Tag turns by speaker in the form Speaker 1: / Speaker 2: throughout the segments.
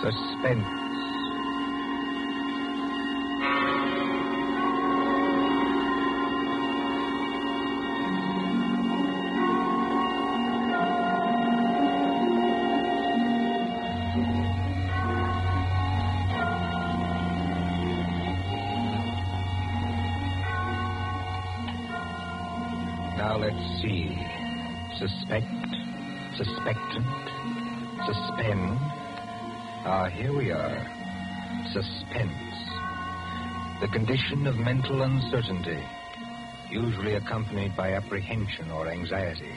Speaker 1: Suspense. Now let's see. Suspect, suspectant, suspend. Here we are. Suspense. The condition of mental uncertainty, usually accompanied by apprehension or anxiety.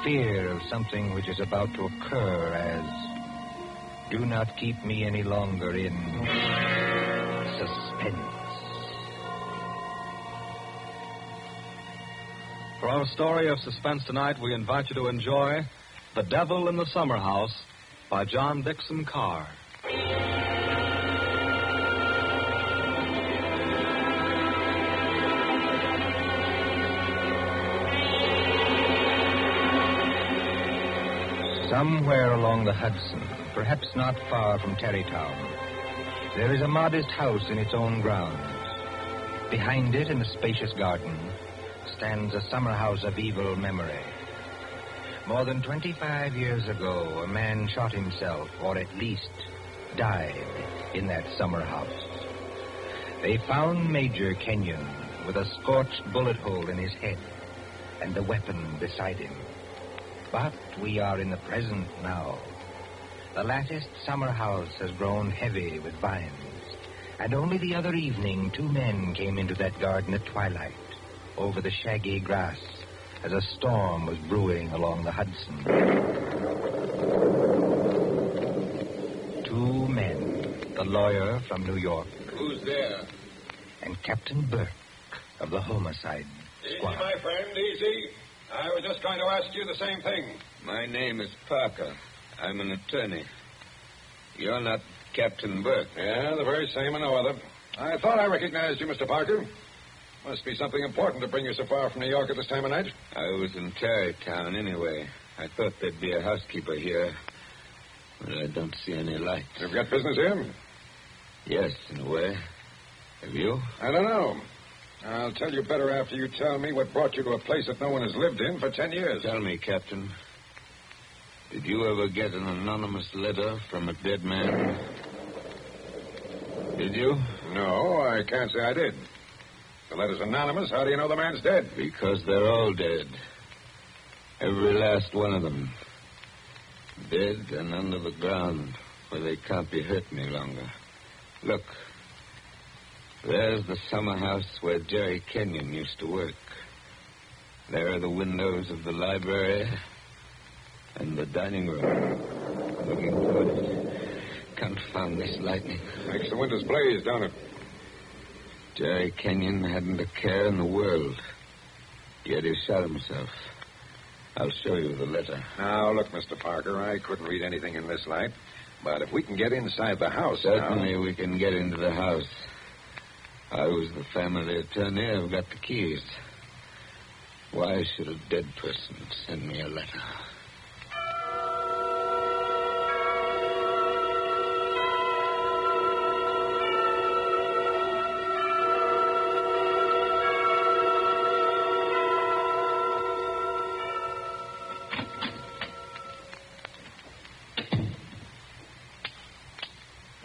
Speaker 1: Fear of something which is about to occur, as do not keep me any longer in suspense.
Speaker 2: For our story of suspense tonight, we invite you to enjoy The Devil in the Summer House by John Dixon Carr.
Speaker 1: Somewhere along the Hudson, perhaps not far from Tarrytown, there is a modest house in its own grounds. Behind it, in a spacious garden, stands a summer house of evil memory. More than 25 years ago, a man shot himself, or at least died, in that summer house. They found Major Kenyon with a scorched bullet hole in his head and the weapon beside him. But we are in the present now. The latticed summer house has grown heavy with vines, and only the other evening 2 men came into that garden at twilight, over the shaggy grass, as a storm was brewing along the Hudson. 2 men, the lawyer from New York.
Speaker 3: Who's there?
Speaker 1: And Captain Burke of the homicide squad.
Speaker 3: Easy, my friend, easy. I was just going to ask you the same thing.
Speaker 4: My name is Parker. I'm an attorney. You're not Captain Burke.
Speaker 3: Yeah, the very same and no other. I thought I recognized you, Mr. Parker. Must be something important to bring you so far from New York at this time of night.
Speaker 4: I was in Tarrytown anyway. I thought there'd be a housekeeper here, but I don't see any light.
Speaker 3: You've got business here?
Speaker 4: Yes, in a way. Have you?
Speaker 3: I don't know. I'll tell you better after you tell me what brought you to a place that no one has lived in for 10 years.
Speaker 4: Tell me, Captain. Did you ever get an anonymous letter from a dead man? Did you?
Speaker 3: No, I can't say I did. The letter's anonymous. How do you know the man's dead?
Speaker 4: Because they're all dead. Every last one of them. Dead and under the ground, where they can't be hurt any longer. Look. There's the summer house where Jerry Kenyon used to work. There are the windows of the library and the dining room. Looking toward it. Confound this lightning.
Speaker 3: Makes the windows blaze, don't it?
Speaker 4: Jerry Kenyon hadn't a care in the world. Yet he shot himself. I'll show you the letter.
Speaker 3: Now, look, Mr. Parker, I couldn't read anything in this light. But if we can get inside the house
Speaker 4: Certainly we can get into the house. I was the family attorney. I've got the keys. Why should a dead person send me a letter?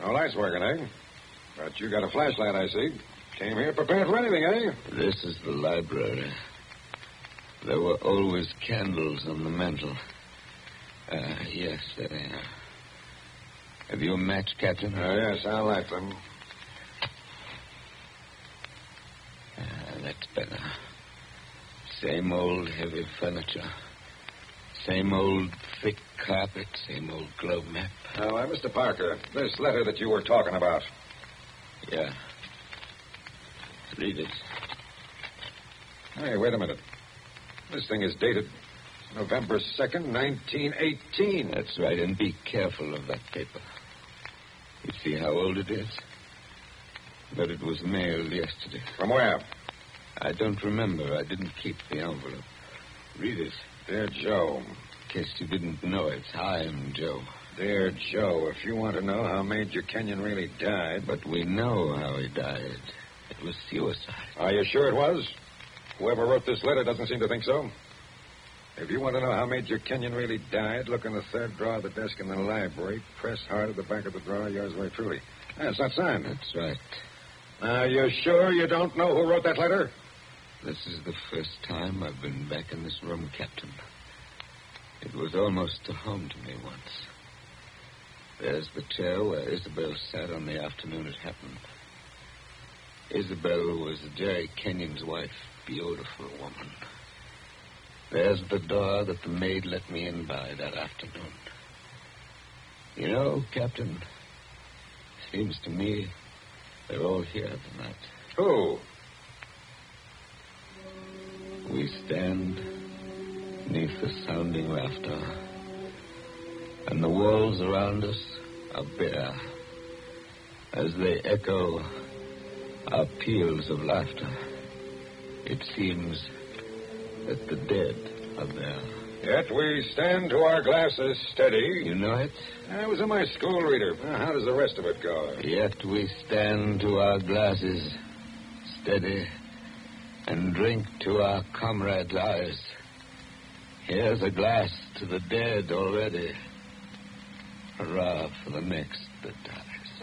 Speaker 3: No lights working, eh? But you got a flashlight, I see. Came here prepared for anything, eh?
Speaker 4: This is the library. There were always candles on the mantel. Yes, there they are. Have you a match, Captain?
Speaker 3: Yes, I'll light them.
Speaker 4: That's better. Same old heavy furniture. Same old thick carpet. Same old globe map.
Speaker 3: Now, Mr. Parker, this letter that you were talking about.
Speaker 4: Yeah. Read it.
Speaker 3: Hey, wait a minute. This thing is dated November 2nd, 1918.
Speaker 4: That's right, and be careful of that paper. You see how old it is? But it was mailed yesterday.
Speaker 3: From where?
Speaker 4: I don't remember. I didn't keep the envelope. Read it.
Speaker 3: Dear Joe.
Speaker 4: In case you didn't know it, I'm Joe.
Speaker 3: Dear Joe, if you want to know how Major Kenyon really died...
Speaker 4: But we know how he died. It was suicide.
Speaker 3: Are you sure it was? Whoever wrote this letter doesn't seem to think so. If you want to know how Major Kenyon really died, look in the third drawer of the desk in the library. Press hard at the back of the drawer. Yours very truly. It's not signed.
Speaker 4: That's right.
Speaker 3: Now, you sure you don't know who wrote that letter?
Speaker 4: This is the first time I've been back in this room, Captain. It was almost a home to me once. There's the chair where Isabel sat on the afternoon it happened. Isabel was Jerry Kenyon's wife. Beautiful woman. There's the door that the maid let me in by that afternoon. You know, Captain, seems to me they're all here tonight.
Speaker 3: Who?
Speaker 4: We stand beneath the sounding rafter, and the walls around us are bare as they echo our peals of laughter. It seems that the dead are there.
Speaker 3: Yet we stand to our glasses steady.
Speaker 4: You know it?
Speaker 3: I was in my school reader. Now, how does the rest of it go?
Speaker 4: Yet we stand to our glasses steady and drink to our comrades' eyes. Here's a glass to the dead already. Hurrah for the next that dies.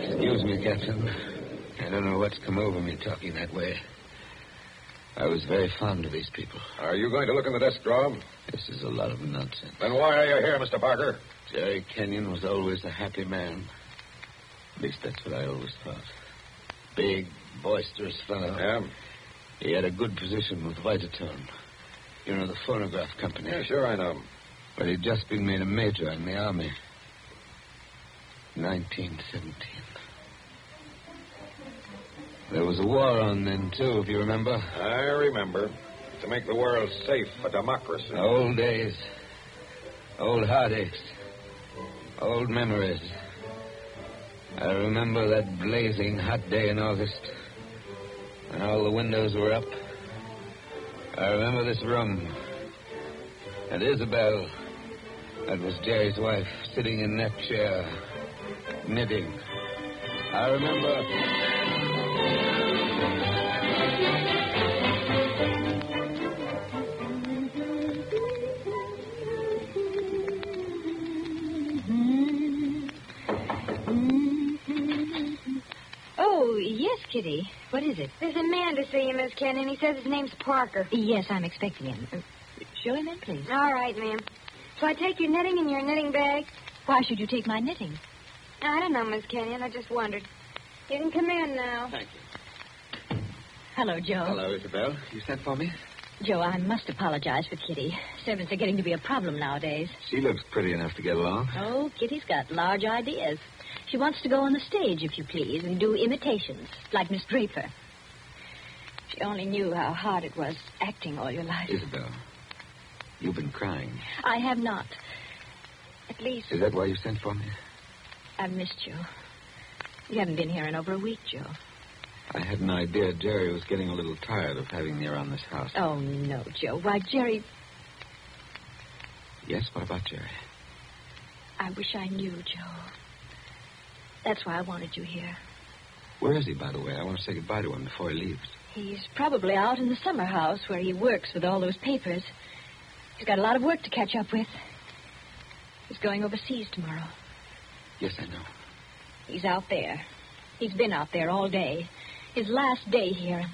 Speaker 4: Excuse me, Captain. I don't know what's come over me talking that way. I was very fond of these people.
Speaker 3: Are you going to look in the desk drawer?
Speaker 4: This is a lot of nonsense.
Speaker 3: Then why are you here, Mr. Parker?
Speaker 4: Jerry Kenyon was always a happy man. At least that's what I always thought. Big, boisterous fellow.
Speaker 3: Yeah?
Speaker 4: He had a good position with Vitaton. You know, the phonograph company.
Speaker 3: Yeah, sure, I know.
Speaker 4: But he'd just been made a major in the Army. 1917. There was a war on then, too, if you remember.
Speaker 3: I remember. To make the world safe for democracy.
Speaker 4: Old days. Old heartaches. Old memories. I remember that blazing hot day in August. And all the windows were up. I remember this room. And Isabel, that was Jerry's wife, sitting in that chair, knitting. I remember...
Speaker 5: Oh, yes, Kitty. What is it?
Speaker 6: There's a man to see you, Miss Kenyon. He says his name's Parker.
Speaker 5: Yes, I'm expecting him. Show him in, please.
Speaker 6: All right, ma'am. So I take your knitting in your knitting bag?
Speaker 5: Why should you take my knitting?
Speaker 6: I don't know, Miss Kenyon. I just wondered. You can come in now.
Speaker 4: Thank you.
Speaker 5: Hello, Joe.
Speaker 4: Hello, Isabel. You sent for me?
Speaker 5: Joe, I must apologize for Kitty. Servants are getting to be a problem nowadays.
Speaker 4: She looks pretty enough to get along.
Speaker 5: Oh, Kitty's got large ideas. She wants to go on the stage, if you please, and do imitations, like Miss Draper. She only knew how hard it was acting all your life.
Speaker 4: Isabel, you've been crying.
Speaker 5: I have not. At least...
Speaker 4: Is that why you sent for me?
Speaker 5: I've missed you. You haven't been here in over a week, Joe.
Speaker 4: I had an idea Jerry was getting a little tired of having me around this house.
Speaker 5: Oh, no, Joe. Why, Jerry...
Speaker 4: Yes, what about Jerry?
Speaker 5: I wish I knew, Joe. That's why I wanted you here.
Speaker 4: Where is he, by the way? I want to say goodbye to him before he leaves.
Speaker 5: He's probably out in the summer house where he works with all those papers. He's got a lot of work to catch up with. He's going overseas tomorrow.
Speaker 4: Yes, I know.
Speaker 5: He's out there. He's been out there all day. His last day here.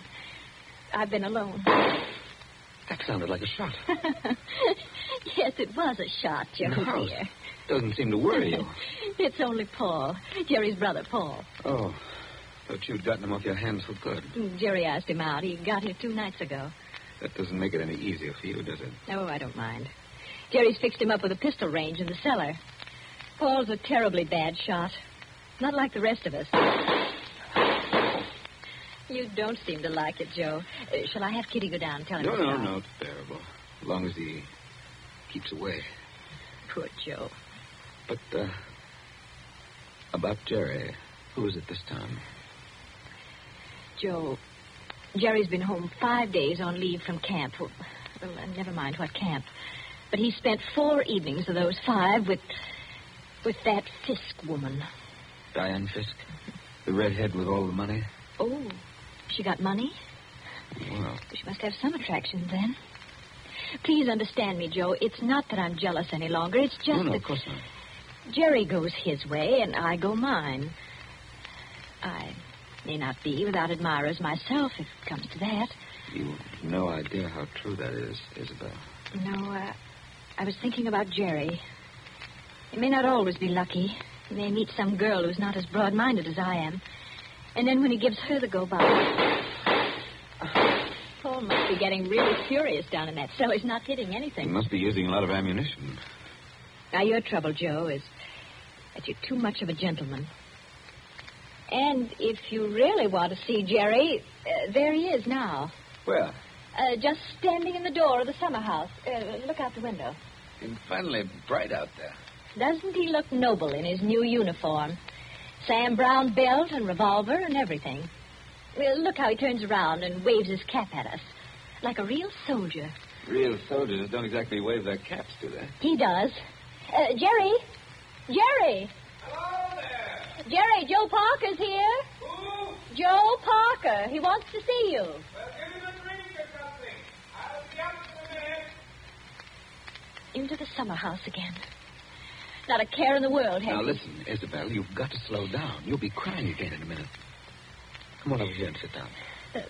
Speaker 5: I've been alone.
Speaker 4: That sounded like a shot.
Speaker 5: Yes, it was a shot, Joe,
Speaker 4: No,
Speaker 5: dear.
Speaker 4: Doesn't seem to worry you.
Speaker 5: It's only Paul. Jerry's brother, Paul.
Speaker 4: Oh, thought you'd gotten him off your hands for good.
Speaker 5: Jerry asked him out. He got here 2 nights ago.
Speaker 4: That doesn't make it any easier for you, does it?
Speaker 5: Oh, I don't mind. Jerry's fixed him up with a pistol range in the cellar. Paul's a terribly bad shot. Not like the rest of us. You don't seem to like it, Joe. Shall I have Kitty go down and tell him?
Speaker 4: No, it's bearable. As long as he keeps away.
Speaker 5: Poor Joe.
Speaker 4: But, about Jerry, who is it this time?
Speaker 5: Joe, Jerry's been home 5 days on leave from camp. Well, never mind what camp. But he spent 4 evenings of those 5 with that Fisk woman.
Speaker 4: Diane Fisk? The redhead with all the money?
Speaker 5: Oh, she got money?
Speaker 4: Well,
Speaker 5: She must have some attraction then. Please understand me, Joe. It's not that I'm jealous any longer. It's just
Speaker 4: no,
Speaker 5: that
Speaker 4: of course not.
Speaker 5: Jerry goes his way and I go mine. I may not be without admirers myself, if it comes to that.
Speaker 4: You've no idea how true that is, Isabel.
Speaker 5: No, I was thinking about Jerry. He may not always be lucky. He may meet some girl who's not as broad-minded as I am. And then when he gives her the go-by... Paul must be getting really furious down in that cell. He's not hitting anything.
Speaker 4: He must be using a lot of ammunition.
Speaker 5: Now, your trouble, Joe, is that you're too much of a gentleman. And if you really want to see Jerry, there he is now.
Speaker 4: Where?
Speaker 5: Just standing in the door of the summer house. Look out the window.
Speaker 4: It's finally bright out there.
Speaker 5: Doesn't he look noble in his new uniform? Sam Brown belt and revolver and everything. Look how he turns around and waves his cap at us. Like a real soldier.
Speaker 4: Real soldiers don't exactly wave their caps, do they?
Speaker 5: He does. Jerry? Jerry!
Speaker 7: Hello there!
Speaker 5: Jerry, Joe Parker's here.
Speaker 7: Who?
Speaker 5: Joe Parker. He wants to see you.
Speaker 7: Well, give him a drink or something. I'll be up in a minute.
Speaker 5: Into the summer house again. Not a care in the world,
Speaker 4: Now,
Speaker 5: Henry.
Speaker 4: listen, Isabel, you've got to slow down. You'll be crying again in a minute. Come on over here and sit down.
Speaker 5: The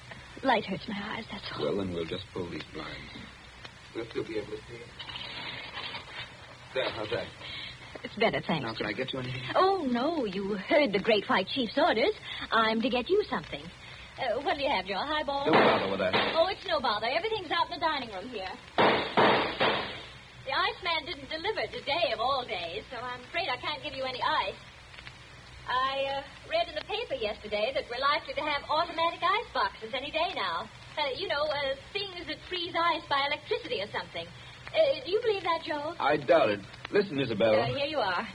Speaker 5: light hurts my eyes, that's all.
Speaker 4: Well, then we'll just pull these blinds. We'll still be able to see it. There, how's that?
Speaker 5: It's better, thanks.
Speaker 4: Now, can I get you anything?
Speaker 5: Oh, no, you heard the Great White Chief's orders. I'm to get you something. What do you have, Joe? A highball?
Speaker 4: Don't bother with that.
Speaker 5: Oh, it's no bother. Everything's out in the dining room here. The iceman didn't deliver today of all days, so I'm afraid I can't give you any ice. I read in the paper yesterday that we're likely to have automatic ice boxes any day now. Things that freeze ice by electricity or something. Do you believe that, Joe?
Speaker 4: I doubt it. Listen, Isabel.
Speaker 5: Here you are.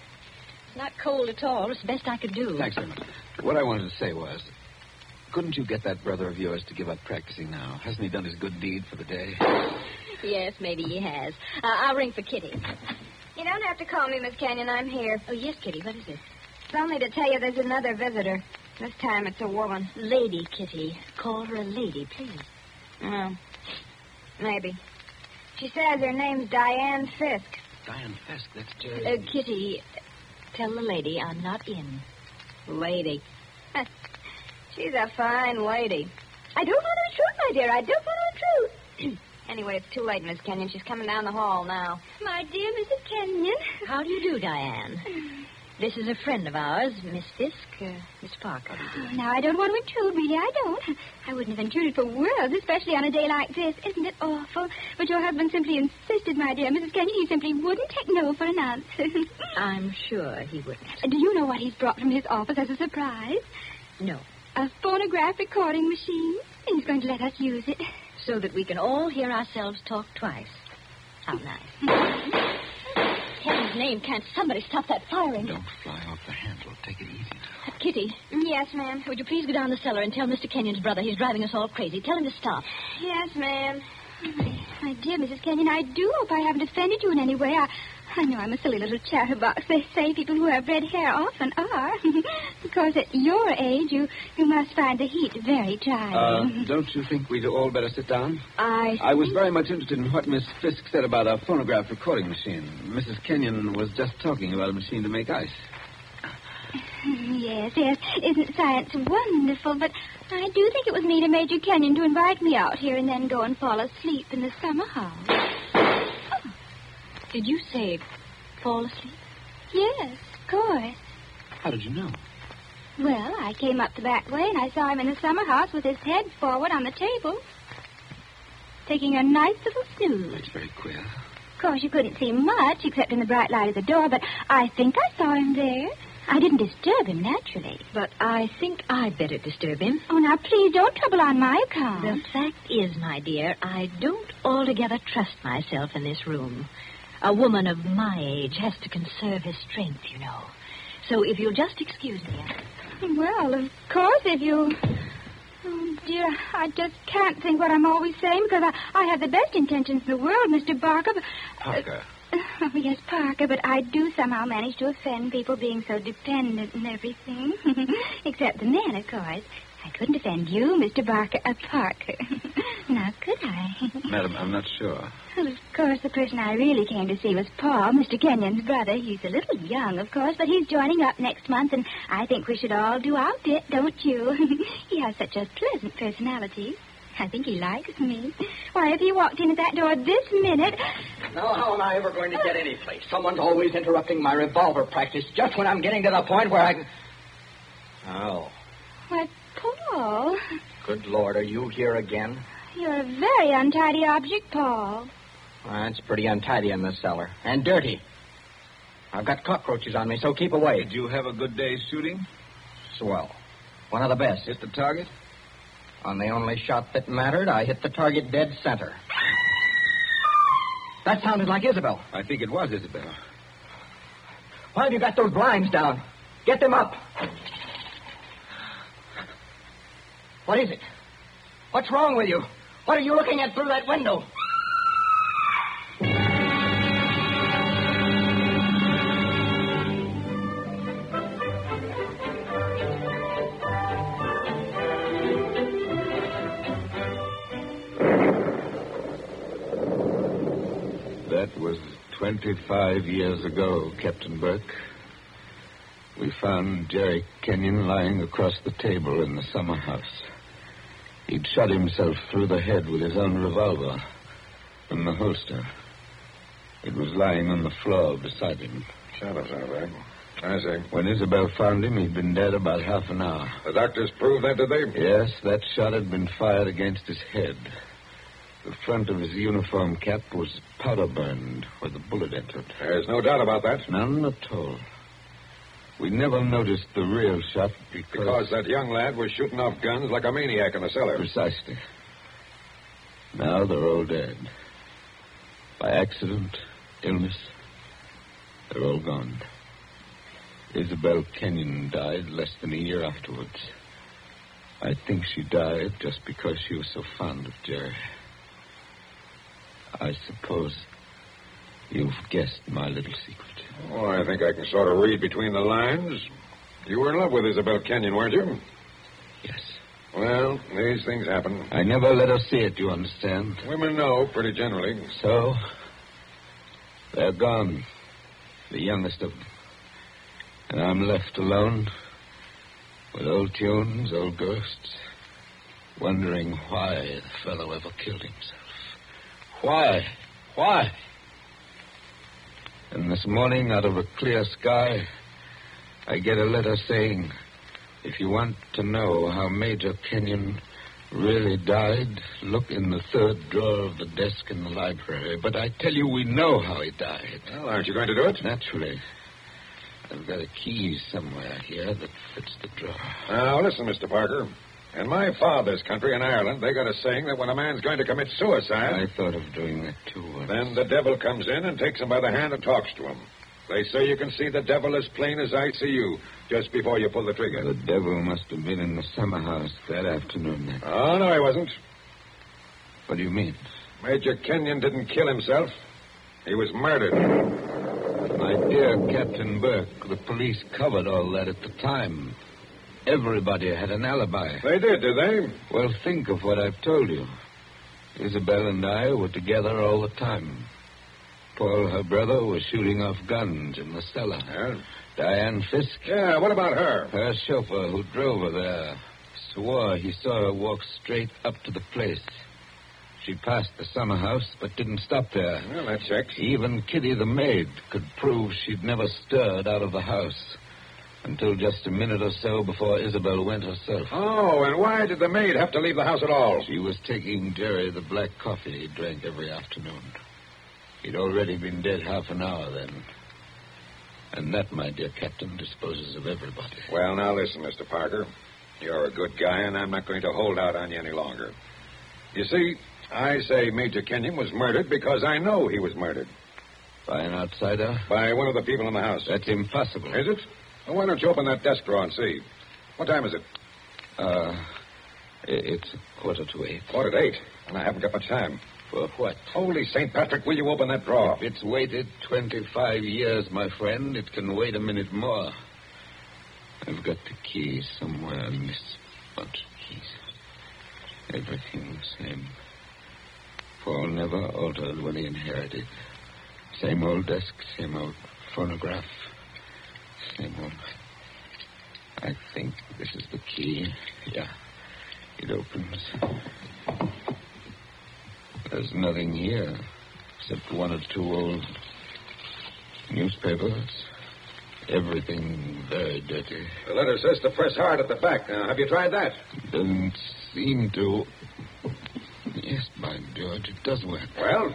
Speaker 5: It's not cold at all. It's the best I could do.
Speaker 4: Thanks very much. What I wanted to say was, couldn't you get that brother of yours to give up practicing now? Hasn't he done his good deed for the day?
Speaker 5: Yes, maybe he has. I'll ring for Kitty.
Speaker 6: You don't have to call me, Miss Canyon. I'm here.
Speaker 5: Oh, yes, Kitty. What is it?
Speaker 6: It's only to tell you there's another visitor. This time it's a woman.
Speaker 5: Lady Kitty. Call her a lady, please.
Speaker 6: Oh, maybe. She says her name's Diane Fisk.
Speaker 4: Diane Fisk, that's Jerry.
Speaker 5: Kitty, tell the lady I'm not in.
Speaker 6: Lady. She's a fine lady. I don't want to intrude, my dear. I don't want to intrude. Anyway, it's too late, Miss Kenyon. She's coming down the hall now.
Speaker 8: My dear Mrs. Kenyon.
Speaker 5: How do you do, Diane? This is a friend of ours, Miss Fisk, Miss Parker.
Speaker 8: Now, I don't want to intrude, really. I don't. I wouldn't have intruded for worlds, especially on a day like this. Isn't it awful? But your husband simply insisted, my dear Mrs. Kenyon. He simply wouldn't take no for an answer.
Speaker 5: I'm sure he wouldn't.
Speaker 8: Do you know what he's brought from his office as a surprise?
Speaker 5: No.
Speaker 8: A phonograph recording machine. And he's going to let us use it.
Speaker 5: So that we can all hear ourselves talk twice. How nice. Heaven's name, can't somebody stop that firing?
Speaker 4: Don't fly off the handle. Take it easy now.
Speaker 5: Kitty.
Speaker 6: Yes, ma'am.
Speaker 5: Would you please go down the cellar and tell Mr. Kenyon's brother he's driving us all crazy? Tell him to stop.
Speaker 6: Yes, ma'am.
Speaker 8: My dear Mrs. Kenyon, I do hope I haven't offended you in any way. I know I'm a silly little chatterbox. They say people who have red hair often are. Because at your age, you must find the heat very trying.
Speaker 4: Don't you think we'd all better sit down?
Speaker 5: I
Speaker 4: was very much interested in what Miss Fisk said about a phonograph recording machine. Mrs. Kenyon was just talking about a machine to make ice.
Speaker 8: Yes. Isn't science wonderful? But I do think it was neat of Major Kenyon to invite me out here and then go and fall asleep in the summer house.
Speaker 5: Did you say fall asleep?
Speaker 8: Yes, of course.
Speaker 4: How did you know?
Speaker 8: Well, I came up the back way and I saw him in the summer house with his head forward on the table, taking a nice little snooze.
Speaker 4: That's very queer.
Speaker 8: Of course, you couldn't see much except in the bright light of the door, but I think I saw him there. I didn't disturb him, naturally.
Speaker 5: But I think I'd better disturb him.
Speaker 8: Oh, now, please don't trouble on my account.
Speaker 5: The fact is, my dear, I don't altogether trust myself in this room. A woman of my age has to conserve her strength, you know. So if you'll just excuse me.
Speaker 8: Well, of course, if you... Oh, dear, I just can't think what I'm always saying because I have the best intentions in the world, Mr. Barker. But,
Speaker 3: Parker.
Speaker 8: Oh, yes, Parker, but I do somehow manage to offend people being so dependent and everything. Except the men, of course. I couldn't offend you, Mr. Parker. Now, could I?
Speaker 3: Madam, I'm not sure.
Speaker 8: Well, of course, the person I really came to see was Paul, Mr. Kenyon's brother. He's a little young, of course, but he's joining up next month, and I think we should all do our bit, don't you? He has such a pleasant personality. I think he likes me. Why, if he walked in at that door this minute...
Speaker 9: Now, how am I ever going to get any place? Someone's always interrupting my revolver practice just when I'm getting to the point where I can... Oh.
Speaker 8: Why, Paul...
Speaker 9: Good Lord, are you here again?
Speaker 8: You're a very untidy object, Paul.
Speaker 9: Well, it's pretty untidy in this cellar. And dirty. I've got cockroaches on me, so keep away.
Speaker 4: Did you have a good day shooting?
Speaker 9: Swell. One of the best.
Speaker 4: Hit the target?
Speaker 9: On the only shot that mattered, I hit the target dead center. That sounded like Isabel.
Speaker 4: I think it was Isabel.
Speaker 9: Why have you got those blinds down? Get them up. What is it? What's wrong with you? What are you looking at through that window?
Speaker 4: That was 25 years ago, Captain Burke. We found Jerry Kenyon lying across the table in the summer house. He'd shot himself through the head with his own revolver from the holster. It was lying on the floor beside him.
Speaker 3: Shot us, all right. I see.
Speaker 4: When Isabel found him, he'd been dead about half an hour.
Speaker 3: The doctors proved that, did they?
Speaker 4: Yes, that shot had been fired against his head. The front of his uniform cap was powder burned where the bullet entered.
Speaker 3: There's no doubt about that.
Speaker 4: None at all. We never noticed the real shot
Speaker 3: Because that young lad was shooting off guns like a maniac in the cellar.
Speaker 4: Precisely. Now they're all dead. By accident, illness, they're all gone. Isabel Kenyon died less than a year afterwards. I think she died just because she was so fond of Jerry. I suppose you've guessed my little secret.
Speaker 3: Oh, I think I can sort of read between the lines. You were in love with Isabel Kenyon, weren't you?
Speaker 4: Yes.
Speaker 3: Well, these things happen.
Speaker 4: I never let her see it, you understand?
Speaker 3: Women know, pretty generally.
Speaker 4: So, they're gone. The youngest of them. And I'm left alone with old tunes, old ghosts, wondering why the fellow ever killed himself. Why? Why? And this morning, out of a clear sky, I get a letter saying, if you want to know how Major Kenyon really died, look in the third drawer of the desk in the library. But I tell you, we know how he died.
Speaker 3: Well, aren't you going to do it?
Speaker 4: Naturally. I've got a key somewhere here that fits the drawer.
Speaker 3: Now, listen, Mr. Parker. In my father's country, in Ireland, they got a saying that when a man's going to commit suicide...
Speaker 4: I thought of doing that, too.
Speaker 3: Then the devil comes in and takes him by the hand and talks to him. They say you can see the devil as plain as I see you, just before you pull the trigger.
Speaker 4: The devil must have been in the summer house that afternoon, then.
Speaker 3: Oh, no, he wasn't.
Speaker 4: What do you mean?
Speaker 3: Major Kenyon didn't kill himself. He was murdered.
Speaker 4: My dear Captain Burke, the police covered all that at the time. Everybody had an alibi.
Speaker 3: They did they?
Speaker 4: Well, think of what I've told you. Isabel and I were together all the time. Paul, her brother, was shooting off guns in the cellar.
Speaker 3: Yeah?
Speaker 4: Diane Fisk.
Speaker 3: Yeah, what about her?
Speaker 4: Her chauffeur who drove her there swore he saw her walk straight up to the place. She passed the summer house, but didn't stop there.
Speaker 3: Well, that checks.
Speaker 4: Even Kitty the maid could prove she'd never stirred out of the house until just a minute or so before Isabel went herself.
Speaker 3: Oh, and why did the maid have to leave the house at all?
Speaker 4: She was taking Jerry the black coffee he drank every afternoon. He'd already been dead half an hour then. And that, my dear Captain, disposes of everybody.
Speaker 3: Well, now listen, Mr. Parker. You're a good guy, and I'm not going to hold out on you any longer. You see, I say Major Kenyon was murdered because I know he was murdered.
Speaker 4: By an outsider?
Speaker 3: By one of the people in the house.
Speaker 4: That's impossible.
Speaker 3: Is it? Well, why don't you open that desk drawer and see? What time is it?
Speaker 4: It's 7:45.
Speaker 3: 7:45, and I haven't got much time.
Speaker 4: For what?
Speaker 3: Holy St. Patrick, will you open that drawer?
Speaker 4: If it's waited 25 years, my friend, it can wait a minute more. I've got the key somewhere in this bunch of keys. Everything the same. Paul never altered when he inherited. Same old desk, same old phonograph, same old... I think this is the key. Yeah, it opens. There's nothing here except one or two old newspapers. Everything very dirty.
Speaker 3: The letter says to press hard at the back. Now, have you tried that?
Speaker 4: Doesn't seem to. Yes, by George, it does work.
Speaker 3: Well?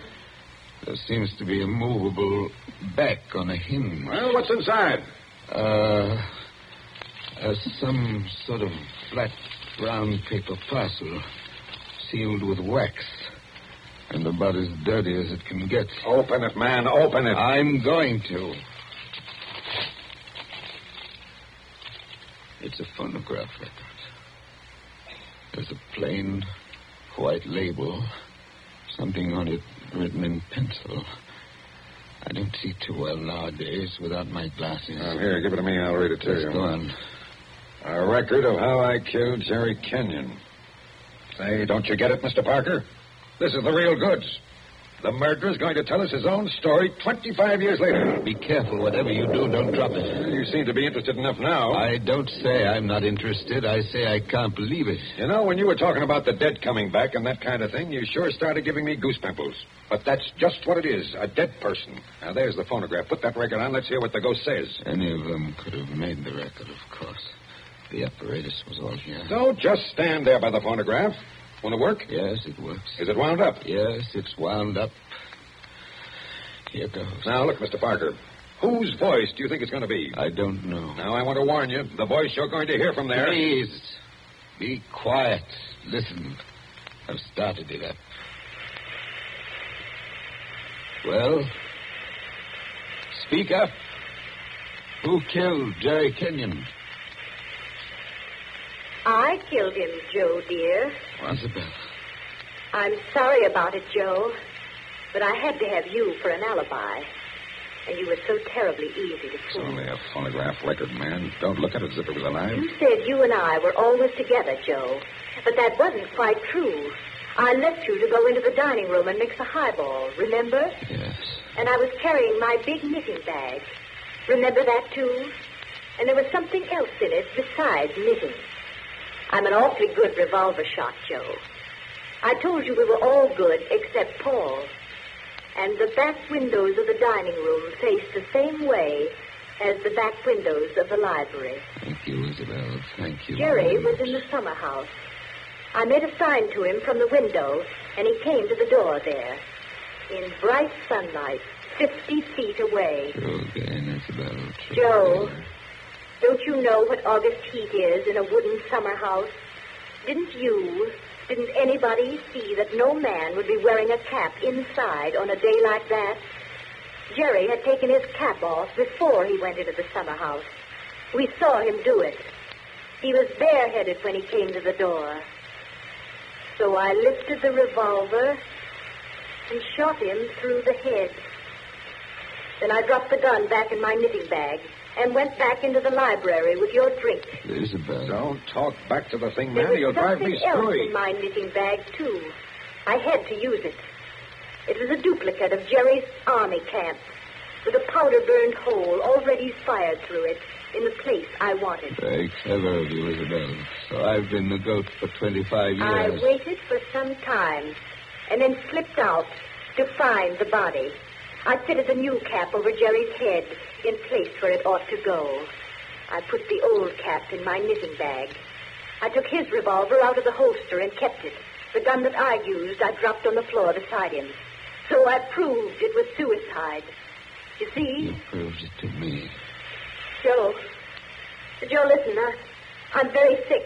Speaker 4: There seems to be a movable back on a hinge.
Speaker 3: Well, what's inside?
Speaker 4: Some sort of flat, brown paper parcel sealed with wax. And about as dirty as it can get.
Speaker 3: Open it, man. Open it.
Speaker 4: I'm going to. It's a phonograph record. There's a plain white label. Something on it written in pencil. I don't see too well nowadays without my glasses.
Speaker 3: Here, give it to me. I'll read it to you.
Speaker 4: Go on.
Speaker 3: A record of how I killed Jerry Kenyon. Say, don't you get it, Mr. Parker? This is the real goods. The murderer's going to tell us his own story 25 years later.
Speaker 4: Be careful. Whatever you do, don't drop it.
Speaker 3: Well, you seem to be interested enough now.
Speaker 4: I don't say I'm not interested. I say I can't believe it.
Speaker 3: You know, when you were talking about the dead coming back and that kind of thing, you sure started giving me goose pimples. But that's just what it is, a dead person. Now, there's the phonograph. Put that record on. Let's hear what the ghost says.
Speaker 4: Any of them could have made the record, of course. The apparatus was all here.
Speaker 3: Don't just stand there by the phonograph. Want to work?
Speaker 4: Yes, it works.
Speaker 3: Is it wound up?
Speaker 4: Yes, it's wound up. Here goes.
Speaker 3: Now, look, Mr. Parker. Whose voice do you think it's going to be?
Speaker 4: I don't know.
Speaker 3: Now, I want to warn you. The voice you're going to hear from there...
Speaker 4: Please, be quiet. Listen. I've started it up. Well, speak up. Who killed Jerry Kenyon?
Speaker 6: I killed him, Joe, dear.
Speaker 4: Isabel.
Speaker 6: I'm sorry about it, Joe, but I had to have you for an alibi. And you were so terribly easy to
Speaker 3: It's
Speaker 6: fool.
Speaker 3: only a phonograph record, man. Don't look at it as if it was alive.
Speaker 6: You said you and I were always together, Joe, but that wasn't quite true. I left you to go into the dining room and mix a highball, remember?
Speaker 4: Yes.
Speaker 6: And I was carrying my big knitting bag. Remember that, too? And there was something else in it besides knitting. I'm an awfully good revolver shot, Joe. I told you we were all good except Paul. And the back windows of the dining room face the same way as the back windows of the library.
Speaker 4: Thank you, Isabel. Thank you.
Speaker 6: Jerry was in the summer house. I made a sign to him from the window, and he came to the door there. In bright sunlight, 50 feet away.
Speaker 4: Again, Isabel.
Speaker 6: Joe, don't you know what August heat is in a wooden summer house? Didn't anybody see that no man would be wearing a cap inside on a day like that? Jerry had taken his cap off before he went into the summer house. We saw him do it. He was bareheaded when he came to the door. So I lifted the revolver and shot him through the head. Then I dropped the gun back in my knitting bag and went back into the library with your drink.
Speaker 4: Isabel.
Speaker 3: Don't talk back to the thing,
Speaker 6: There
Speaker 3: man.
Speaker 6: was
Speaker 3: You'll drive me
Speaker 6: something else
Speaker 3: screwy.
Speaker 6: in my knitting bag, too. I had to use it. It was a duplicate of Jerry's army camp with a powder-burned hole already fired through it in the place I wanted.
Speaker 4: Very clever of you, Isabel. So I've been the goat for 25 years.
Speaker 6: I waited for some time and then slipped out to find the body. I fitted the new cap over Jerry's head in place where it ought to go. I put the old cap in my knitting bag. I took his revolver out of the holster and kept it. The gun that I used, I dropped on the floor beside him. So I proved it was suicide. You see?
Speaker 4: You proved it to me.
Speaker 6: Joe, listen, I'm very sick.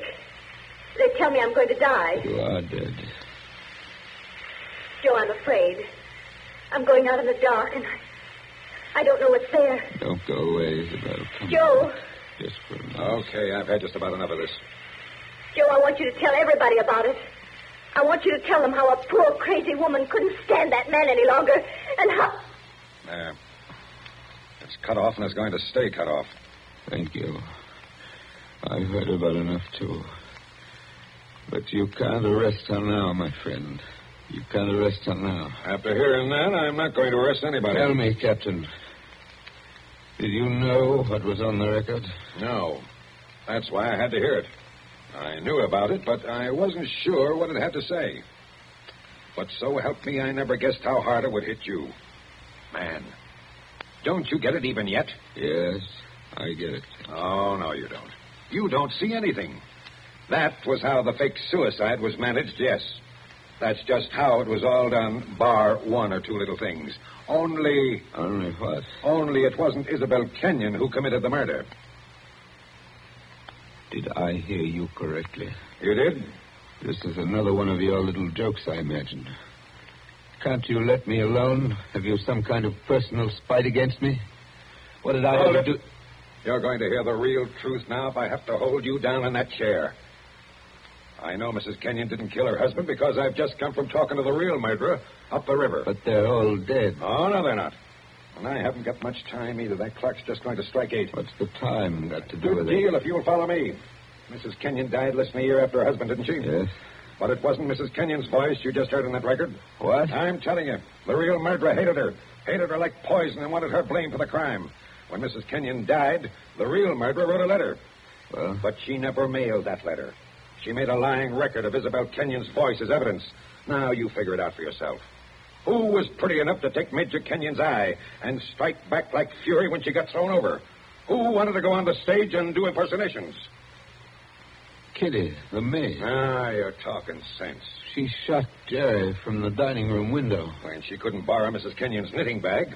Speaker 6: They tell me I'm going to die.
Speaker 4: You are dead.
Speaker 6: Joe, I'm afraid. I'm going out in the dark, and I don't know what's there.
Speaker 4: Don't go away, Isabel. Come
Speaker 6: Joe.
Speaker 4: on. Just for a minute.
Speaker 3: Okay, I've had just about enough of this.
Speaker 6: Joe, I want you to tell everybody about it. I want you to tell them how a poor, crazy woman couldn't stand that man any longer, and how...
Speaker 3: There. It's cut off, and it's going to stay cut off.
Speaker 4: Thank you. I've heard about enough, too. But you can't arrest her now, my friend. You can't arrest her now.
Speaker 3: After hearing that, I'm not going to arrest anybody.
Speaker 4: Tell me, Captain. Did you know what was on the record?
Speaker 3: No. That's why I had to hear it. I knew about it, but I wasn't sure what it had to say. But so help me, I never guessed how hard it would hit you. Man, don't you get it even yet?
Speaker 4: Yes, I get it.
Speaker 3: Oh, no, you don't. You don't see anything. That was how the fake suicide was managed, yes. That's just how it was all done, bar one or two little things. Only...
Speaker 4: Only what?
Speaker 3: Only it wasn't Isabel Kenyon who committed the murder.
Speaker 4: Did I hear you correctly?
Speaker 3: You did?
Speaker 4: This is another one of your little jokes, I imagine. Can't you let me alone? Have you some kind of personal spite against me? What did I have to do?
Speaker 3: You're going to hear the real truth now if I have to hold you down in that chair. I know Mrs. Kenyon didn't kill her husband because I've just come from talking to the real murderer up the river.
Speaker 4: But they're all dead.
Speaker 3: Oh, no, they're not. And I haven't got much time either. That clock's just going to strike 8.
Speaker 4: What's the time got to do with it?
Speaker 3: Good deal if you'll follow me. Mrs. Kenyon died less than a year after her husband, didn't she?
Speaker 4: Yes.
Speaker 3: But it wasn't Mrs. Kenyon's voice you just heard on that record.
Speaker 4: What?
Speaker 3: I'm telling you, the real murderer hated her. Hated her like poison and wanted her blamed for the crime. When Mrs. Kenyon died, the real murderer wrote a letter.
Speaker 4: Well?
Speaker 3: But she never mailed that letter. She made a lying record of Isabel Kenyon's voice as evidence. Now you figure it out for yourself. Who was pretty enough to take Major Kenyon's eye and strike back like fury when she got thrown over? Who wanted to go on the stage and do impersonations?
Speaker 4: Kitty, the maid.
Speaker 3: Ah, you're talking sense.
Speaker 4: She shot Jerry from the dining room window.
Speaker 3: When she couldn't borrow Mrs. Kenyon's knitting bag,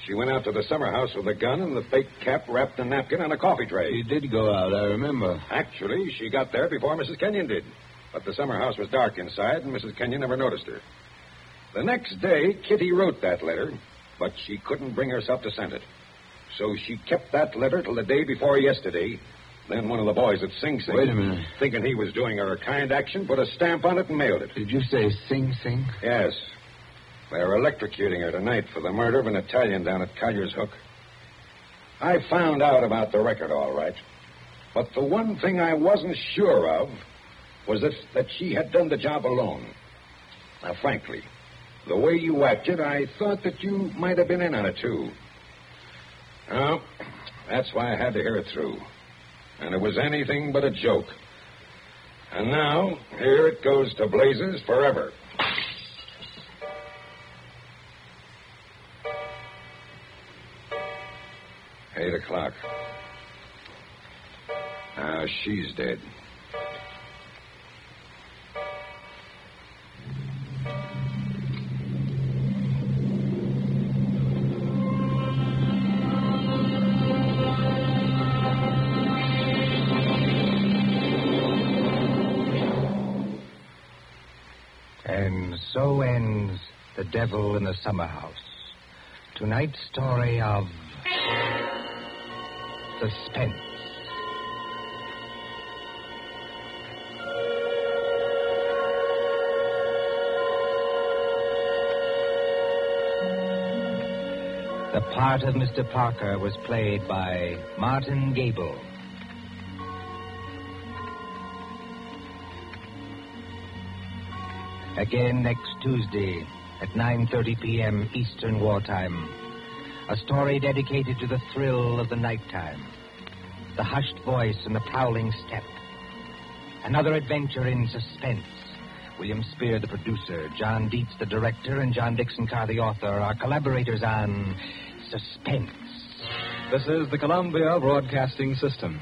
Speaker 3: she went out to the summer house with a gun and the fake cap wrapped in a napkin on a coffee tray.
Speaker 4: She did go out, I remember.
Speaker 3: Actually, she got there before Mrs. Kenyon did. But the summer house was dark inside, and Mrs. Kenyon never noticed her. The next day, Kitty wrote that letter, but she couldn't bring herself to send it. So she kept that letter till the day before yesterday. Then one of the boys at Sing Sing...
Speaker 4: Wait a minute.
Speaker 3: Thinking he was doing her a kind action, put a stamp on it and mailed it.
Speaker 4: Did you say Sing Sing?
Speaker 3: Yes. They're electrocuting her tonight for the murder of an Italian down at Collier's Hook. I found out about the record, all right. But the one thing I wasn't sure of was that she had done the job alone. Now, frankly, the way you acted, I thought that you might have been in on it, too. Well, that's why I had to hear it through. And it was anything but a joke. And now, here it goes to blazes forever. Eight o'clock. Now she's dead.
Speaker 1: And so ends The Devil in the Summer House. Tonight's story of suspense. The part of Mr. Parker was played by Martin Gable. Again next Tuesday at 9:30 p.m. Eastern Wartime. A story dedicated to the thrill of the nighttime, the hushed voice and the prowling step. Another adventure in suspense. William Spear, the producer, John Dietz, the director, and John Dixon Carr, the author, are collaborators on Suspense.
Speaker 2: This is the Columbia Broadcasting System.